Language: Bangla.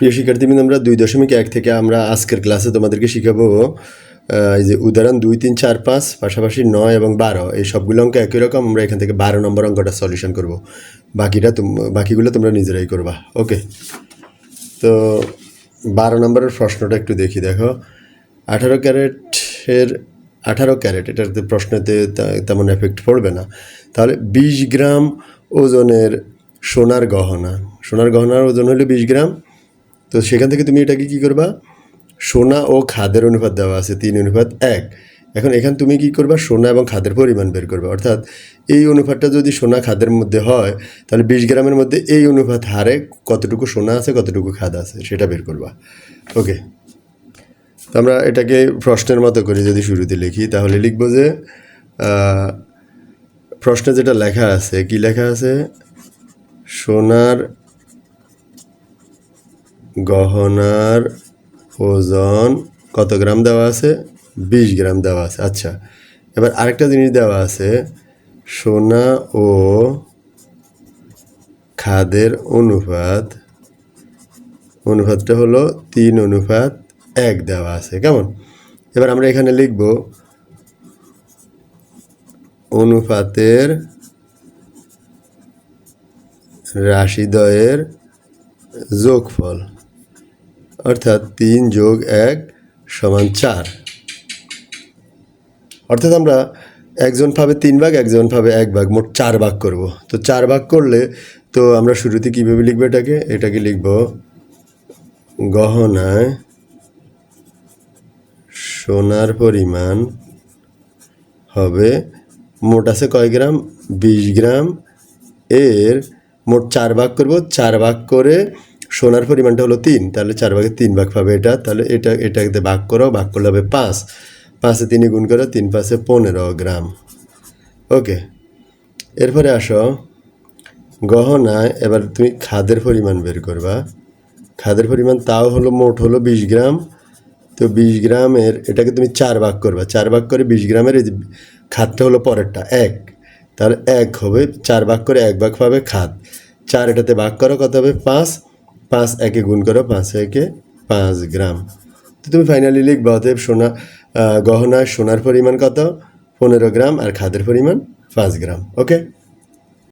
প্রিয় শিক্ষার্থীবৃন্দ, আমরা 2.1 থেকে আমরা আজকের ক্লাসে তোমাদেরকে শিখাবো এই যে উদাহরণ 2, 3, 4, 5 পাশাপাশি 9 এবং 12 এই সবগুলো অঙ্ক একই রকম। আমরা এখান থেকে 12 নম্বর অঙ্কটা সলিউশন করব, বাকিগুলো তোমরা নিজেরাই করবা। ওকে, তো 12 নম্বরের প্রশ্নটা একটু দেখি। দেখো, 18 ক্যারেট এটাতে প্রশ্নতে তেমন এফেক্ট পড়বে না। তাহলে 20 গ্রাম ওজনের সোনার গহনার ওজন হলো 20 গ্রাম। তো সেখান থেকে তুমি এটাকে কী করবা, সোনা ও খাদের অনুপাত দেওয়া আছে 3:1। এখন এখান তুমি কী করবা, সোনা এবং খাদের পরিমাণ বের করবে। অর্থাৎ এই অনুপাতটা যদি সোনা খাদের মধ্যে হয়, তাহলে 20 গ্রামের মধ্যে এই অনুপাত হারে কতটুকু সোনা আছে কতটুকু খাদ আছে সেটা বের করবা। ওকে, তো আমরা এটাকে প্রশ্নের মতো করে যদি শুরুতে লিখি, তাহলে লিখবো যে প্রশ্নে যেটা লেখা আছে, কি লেখা আছে, সোনার গহনার ওজন কত গ্রাম দেওয়া আছে, 20 গ্রাম দেওয়া আছে। আচ্ছা, এবার আরেকটা জিনিস দেওয়া আছে, সোনা ও খাদের অনুপাতটা হলো 3:1 দেওয়া আছে। কেমন? এবার আমরা এখানে লিখব অনুপাতের রাশিদ্বয়ের যোগফল, অর্থাৎ 3 + 1 = 4। অর্থাৎ আমরা একজন পাবে 3 ভাগ, একজন পাবে 1 ভাগ, মোট 4 ভাগ করব। তো 4 ভাগ করলে তো আমরা শুরুতে কীভাবে লিখবো, এটাকে লিখব গহনায় সোনার পরিমাণ হবে, মোট আছে কয় গ্রাম, 20 গ্রাম। এর মোট 4 ভাগ করব, 4 ভাগ করে সোনার পরিমাণটা হলো 3, তাহলে 4 ভাগে 3 ভাগ পাবে এটা। তাহলে এটাকে ভাগ করলে হবে 5, 5-এ 3 গুণ করো, 3 × 5 = 15 গ্রাম। ওকে, এরপরে আসো গহনায়, এবার তুমি খাদের পরিমাণ বের করবা। খাদের পরিমাণ তাও হলো মোট হলো 20 গ্রাম। তো 20 গ্রামের এটাকে তুমি 4 ভাগ করবা, 4 ভাগ করে 20 গ্রামের এই যে খাদটা হলো পরেরটা 1, তাহলে 1 হবে, 4 ভাগ করে 1 ভাগ পাবে খাদ। 4 এটাতে ভাগ করো, কত হবে, 5, 5 1-এ গুণ করো, 5 1-এ 5 গ্রাম। তো তুমি ফাইনালি লিখবা অতএব গহনার সোনার পরিমাণ কত, 15 গ্রাম, আর খাদের পরিমাণ 5 গ্রাম। ওকে।